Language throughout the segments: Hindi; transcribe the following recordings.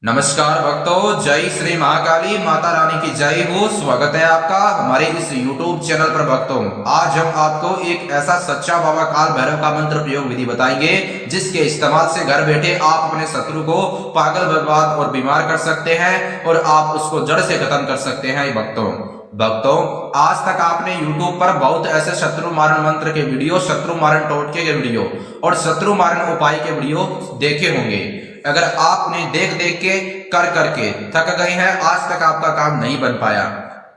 नमस्कार भक्तों, जय श्री महाकाली माता रानी की जय हो। स्वागत है आपका हमारे इस YouTube चैनल पर। भक्तों, आज हम आपको एक ऐसा सच्चा बाबा काल भैरव का मंत्र प्रयोग विधि बताएंगे जिसके इस्तेमाल से घर बैठे आप अपने शत्रु को पागल, बर्बाद और बीमार कर सकते हैं और आप उसको जड़ से खत्म कर सकते हैं। भक्तों, आज तक आपने YouTube पर बहुत ऐसे शत्रु मारण मंत्र के वीडियो, शत्रु मारण टोटके के वीडियो और शत्रु मारण उपाय के वीडियो देखे होंगे। अगर आप उन्हें देख देख के कर करके थक गए हैं, आज तक आपका काम नहीं बन पाया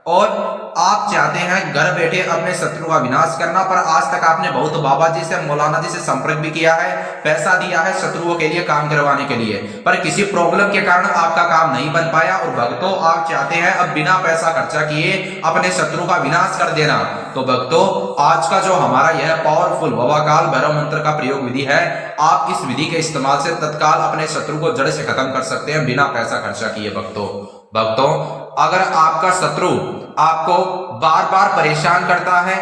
और आप चाहते हैं घर बैठे अपने शत्रु का विनाश करना, पर आज तक आपने बहुत बाबा जी से, मौलाना जी से संपर्क भी किया है, पैसा दिया है शत्रुओं के लिए काम करवाने के लिए, पर किसी प्रॉब्लम के कारण आपका काम नहीं बन पाया। और भक्तों, आप चाहते हैं अब बिना पैसा खर्चा किए अपने शत्रु का विनाश कर देना। तो भक्तों, आज का जो हमारा यह पावरफुल बाबा काल भैरव मंत्र का प्रयोग विधि है, आप इस विधि के इस्तेमाल से तत्काल अपने शत्रु को जड़ से खत्म कर सकते हैं बिना पैसा खर्चा किए। भक्तों, अगर आपका शत्रु आपको बार बार परेशान करता है,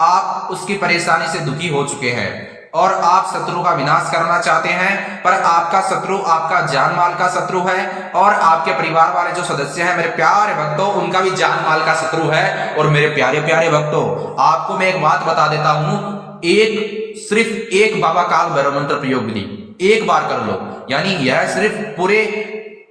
आप उसकी परेशानी से दुखी हो चुके हैं और आप शत्रु का विनाश करना चाहते हैं, पर आपका शत्रु आपका जान माल का शत्रु है और आपके परिवार वाले जो सदस्य हैं मेरे प्यारे भक्तों, उनका भी जान माल का शत्रु है। और मेरे प्यारे प्यारे भक्तों, आपको मैं एक बात बता देता हूं, सिर्फ एक बाबा काल भैरव मंत्र प्रयोग विधि एक बार कर लो, यानी यह सिर्फ पूरे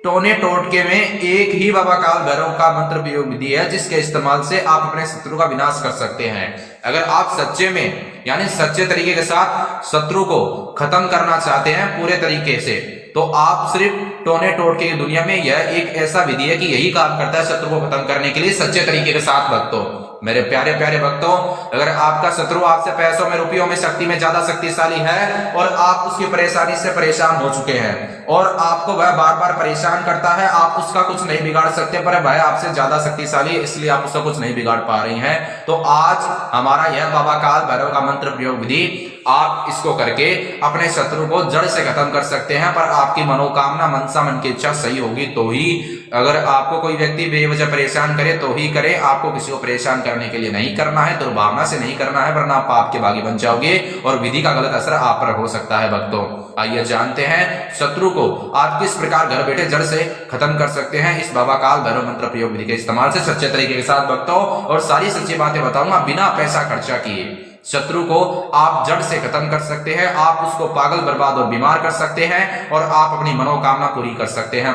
टोने टोटके में एक ही बाबा काल भैरव का मंत्र प्रयोग विधि है जिसके इस्तेमाल से आप अपने शत्रु का विनाश कर सकते हैं। अगर आप सच्चे में, यानी सच्चे तरीके के साथ शत्रु को खत्म करना चाहते हैं पूरे तरीके से, तो आप सिर्फ टोने टोटके की दुनिया में यह एक ऐसा विधि है कि यही काम करता है शत्रु को खत्म करने के लिए सच्चे तरीके के साथ। भक्तों, मेरे प्यारे प्यारे भक्तों, अगर आपका शत्रु आपसे पैसों में, रुपयों में, शक्ति में ज्यादा शक्तिशाली है और आप उसकी परेशानी से परेशान हो चुके हैं और आपको वह बार बार परेशान करता है, आप उसका कुछ नहीं बिगाड़ सकते, पर वह आपसे ज्यादा शक्तिशाली है इसलिए आप उसका कुछ नहीं बिगाड़ पा रही हैं, तो आज हमारा यह बाबा काल भैरव का मंत्र प्रयोग विधि, आप इसको करके अपने शत्रु को जड़ से खत्म कर सकते हैं। पर आपकी मनोकामना, मनसा, मन की इच्छा सही होगी तो ही। अगर आपको कोई व्यक्ति बेवजह परेशान करे तो ही करे, आपको किसी को परेशान करने के लिए नहीं करना है, दुर्भावना से नहीं करना है, वरना आप पाप के भागी बन जाओगे और विधि का गलत असर आप पर हो सकता है। भक्तों, आइए जानते हैं शत्रु को आप किस प्रकार घर बैठे जड़ से खत्म कर सकते हैं इस बाबा काल भैरव मंत्र प्रयोग विधि के इस्तेमाल से सच्चे तरीके के साथ। भक्तों, और सारी सच्ची बातें बताऊंगा बिना पैसा खर्चा किए। शत्रु को आप जड़ से खत्म कर सकते हैं, आप उसको पागल, बर्बाद और बीमार कर सकते हैं और आप अपनी मनोकामना पूरी कर सकते हैं।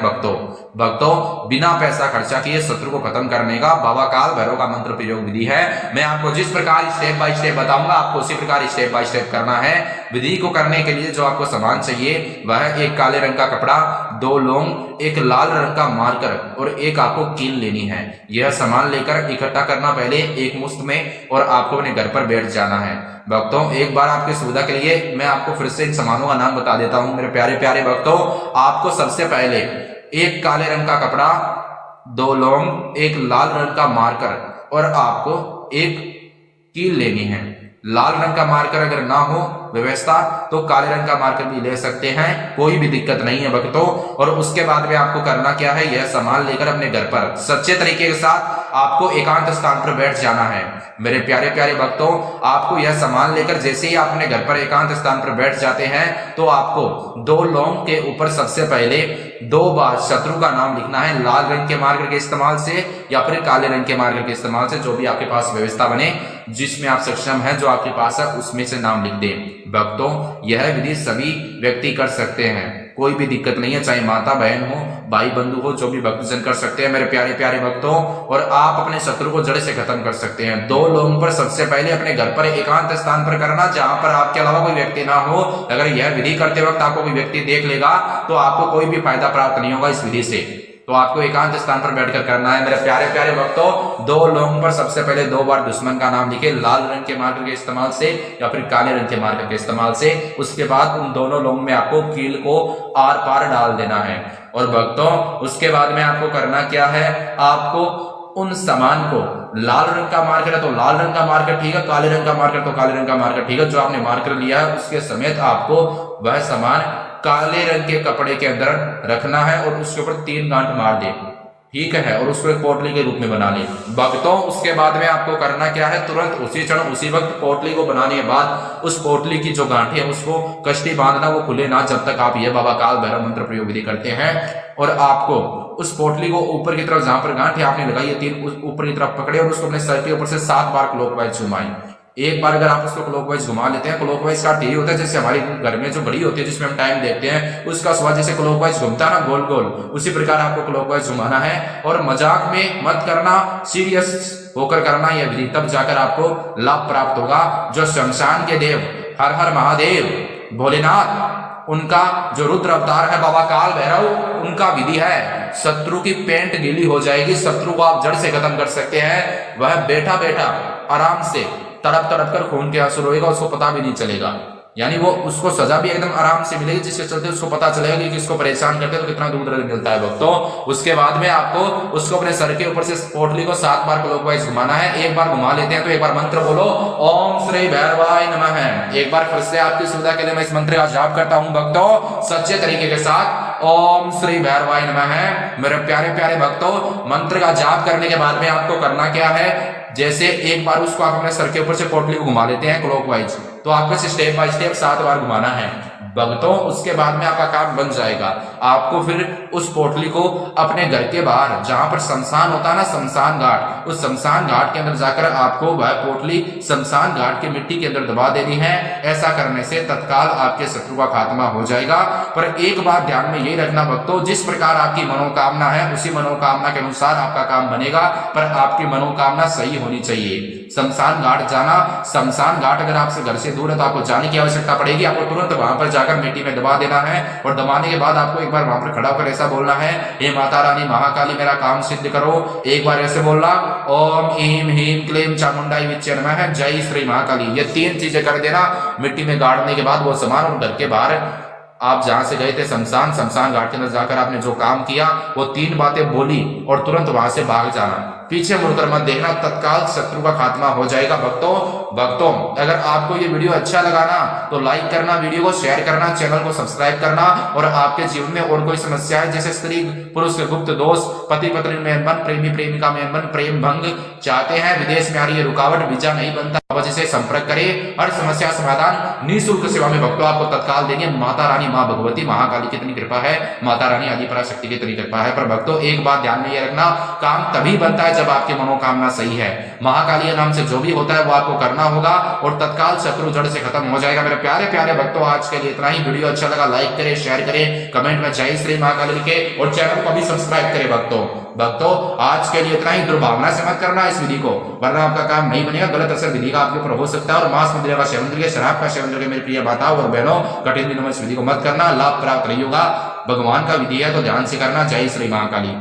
भक्तों, बिना पैसा खर्चा किए शत्रु को खत्म करने का बाबा काल भैरव का मंत्र प्रयोग विधि है। मैं आपको जिस प्रकार स्टेप बाय स्टेप बताऊंगा, आपको उसी प्रकार स्टेप बाय स्टेप करना है। विधि को करने के लिए जो आपको सामान चाहिए वह एक काले रंग का कपड़ा, 2 लौंग, एक लाल रंग का मार्कर और एक आपको कील लेनी है। यह सामान लेकर इकट्ठा करना पहले एक मुश्त में और आपको अपने घर पर बैठ जाना है। भक्तों, एक बार आपकी सुविधा के लिए मैं आपको फिर से इन सामानों का नाम बता देता हूं। मेरे प्यारे प्यारे भक्तों, आपको सबसे पहले एक काले रंग का कपड़ा, 2 लौंग, एक लाल रंग का मार्कर और आपको एक कील लेनी है। लाल रंग का मार्कर अगर ना हो व्यवस्था तो काले रंग का मार्कर भी ले सकते हैं, कोई भी दिक्कत नहीं है भक्तों। और उसके बाद में आपको करना क्या है, यह सामान लेकर अपने घर पर सच्चे तरीके के साथ आपको एकांत स्थान पर बैठ जाना है। मेरे प्यारे प्यारे भक्तों, आपको यह सामान लेकर जैसे ही आप अपने घर पर एकांत स्थान पर बैठ जाते हैं तो आपको 2 लौंग के ऊपर सबसे पहले 2 बार शत्रु का नाम लिखना है, लाल रंग के मार्कर के इस्तेमाल से या फिर काले रंग के मार्कर के इस्तेमाल से, जो भी आपके पास व्यवस्था बने, जिसमें आप सक्षम हैं, जो आपके पास है उसमें से नाम लिख दें। भक्तों, यह विधि सभी व्यक्ति कर सकते हैं, कोई भी दिक्कत नहीं है, चाहे माता बहन हो, भाई बंधु हो, जो भी भक्तजन कर सकते हैं मेरे प्यारे प्यारे भक्तों। और आप अपने शत्रु को जड़ से खत्म कर सकते हैं। 2 लोगों पर सबसे पहले अपने घर पर एकांत स्थान पर करना, जहां पर आपके अलावा कोई व्यक्ति ना हो। अगर यह विधि करते वक्त आपको कोई व्यक्ति देख लेगा तो आपको कोई भी फायदा प्राप्त नहीं होगा इस विधि से। तो आपको एकांत स्थान पर बैठकर करना है मेरे प्यारे प्यारे भक्तों। 2 लोगों पर सबसे पहले 2 बार दुश्मन का नाम लिखे, लाल रंग के मार्कर के इस्तेमाल से या फिर काले रंग के मार्कर के इस्तेमाल से। उसके बाद उन दोनों लोगों में आपको कील को आर पार डाल देना है। और भक्तों, उसके बाद में आपको करना क्या है, आपको उन सामान को, लाल रंग का मार्कर है तो लाल रंग का मार्कर ठीक है, काले रंग का मार्कर तो काले रंग का मार्कर ठीक है, जो आपने मार्कर लिया है उसके समेत आपको वह सामान काले रंग के कपड़े के अंदर रखना है और उसके ऊपर 3 गांठ मार दे। ठीक है, और उसको एक पोटली के रूप में बना ले भक्तों। उसके बाद में आपको करना क्या है, तुरंत उसी क्षण उसी वक्त पोटली को बनाने के बाद उस पोटली की जो गांठी है उसको कष्टी बांधना, वो खुले ना जब तक आप ये बाबा काल भैरव मंत्र प्रयोग विधि करते हैं। और आपको उस पोटली को ऊपर की तरफ, जहां पर गांठी आपने लगाई है 3 ऊपर की तरफ पकड़े और उसको अपने सर के ऊपर से 7 बार क्लॉकवाइज घुमाएं। एक बार अगर आप उसको क्लॉकवाइज घुमा लेते हैं, क्लॉकवाइज का अर्थ यही होता है जैसे हमारे घर में जो घड़ी होती है जिसमें हम टाइम देखते हैं, उसका स्वाद जैसे क्लॉकवाइज घूमता है ना गोल गोल, उसी प्रकार आपको क्लॉकवाइज घुमाना है। और मजाक में मत करना, सीरियस होकर करना यह विधि, तब जाकर आपको लाभ प्राप्त होगा। जो शमशान के देव हर हर महादेव भोलेनाथ, उनका जो रुद्र अवतार है बाबा काल भैरव, उनका विधि है। शत्रु की पेंट गीली हो जाएगी, शत्रु को आप जड़ से खत्म कर सकते हैं। वह बैठा बैठा आराम से तड़प तड़प कर खून के आंसू रोएगा, उसको पता भी नहीं चलेगा। यानी वो उसको सजा भी एकदम आराम से मिलेगी, जिसके चलते उसको पता चलेगा कि किसको परेशान करते हैं तो कितना दूर मिलता है भक्तों। उसके बाद में आपको उसको अपने सर के ऊपर से पोटली को 7 बार क्लॉकवाइज घुमाना है। एक बार घुमा लेते हैं तो एक बार मंत्र बोलो, ओम श्री भैरवाय नमः। एक बार फिर से आपकी सुविधा के लिए मैं इस मंत्र का जाप करता हूं भक्तों, सच्चे तरीके के साथ। ओम श्री भैरवाय नमः। मेरे प्यारे प्यारे भक्तों, मंत्र का जाप करने के बाद में आपको करना क्या है, जैसे एक बार उसको आप अपने सर के ऊपर से पोटली को घुमा लेते हैं क्लॉकवाइज, तो आपको स्टेप बाय स्टेप 7 बार घुमाना है भक्तों। उसके बाद में आपका काम बन जाएगा। आपको फिर उस पोटली को अपने घर के बाहर, जहां पर शमशान होता है ना, शमशान घाट, उस शमशान घाट के अंदर जाकर आपको वह पोटली शमशान घाट की मिट्टी के अंदर दबा देनी है। ऐसा करने से तत्काल आपके शत्रु का खात्मा हो जाएगा। पर एक बात ध्यान में ये रखना भक्तों, जिस प्रकार आपकी मनोकामना है उसी मनोकामना के अनुसार आपका काम बनेगा, पर आपकी मनोकामना सही होनी चाहिए। शमशान घाट जाना, शमशान घाट अगर आपसे घर से दूर है तो आपको जाने की आवश्यकता पड़ेगी। आपको तुरंत वहां पर जाकर मिट्टी में दबा देना है, और दबाने के बाद आपको एक बार वहां पर खड़ा होकर ऐसा बोलना है, हे माता रानी महाकाली मेरा काम सिद्ध करो। एक बार ऐसे बोलना, ओम ह्रीम ह्रीम क्लीम चामुंडाई विच्चे नमः, जय श्री महाकाली। ये 3 चीजें कर देना। मिट्टी में गाड़ने के बाद वो सामान, और घर के बाहर आप जहां से गए थे शमशान घाट के अंदर जाकर आपने जो काम किया वो 3 बातें बोली और तुरंत वहां से भाग जाना, पीछे मुड़कर मत देखना, तत्काल शत्रु का खात्मा हो जाएगा भक्तों। अगर आपको ये वीडियो अच्छा लगा ना तो लाइक करना, वीडियो को शेयर करना, चैनल को सब्सक्राइब करना। और आपके जीवन में और कोई समस्या है जैसे स्त्री पुरुष के गुप्त दोष, पति पत्नी में अनबन, प्रेमी प्रेमिका में अनबन, प्रेम भंग चाहते हैं, विदेश में आ रही है रुकावट, वीजा नहीं बनता, वजह से संपर्क करें। हर समस्या समाधान निःशुल्क सेवा में भक्तों आपको तत्काल देंगे। माता रानी माँ भगवती महाकाली की इतनी कृपा है, माता रानी आदि पराशक्ति की इतनी कृपा है। पर भक्तों एक बात ध्यान में ये रखना, काम तभी बनता है जब आपकी मनोकामना सही है। महाकाली नाम से जो भी होता है वो आपको करना होगा और तत्काल शत्रु जड़ से खत्म हो जाएगा। मेरे प्यारे प्यारे भक्तों, आज के लिए इतना ही। वीडियो अच्छा लगा लाइक करें, शेयर करें, कमेंट में जय श्री महाकाली लिखें और चैनल को भी सब्सक्राइब करें भक्तों आज के लिए इतना ही। दुर्भावना से मत करना इस विधि को, वरना आपका काम नहीं बनेगा। गलत असर विधि का आपके ऊपर हो सकता है। और मांस मदिरा का सेवन करके, शराब का सेवन करके मेरी प्रिय माताओं और बहनों, कठिन दिनों में इस विधि को मत करना, लाभ प्राप्त नहीं होगा। भगवान का विधि है तो ध्यान से करना। जय श्री महाकाली।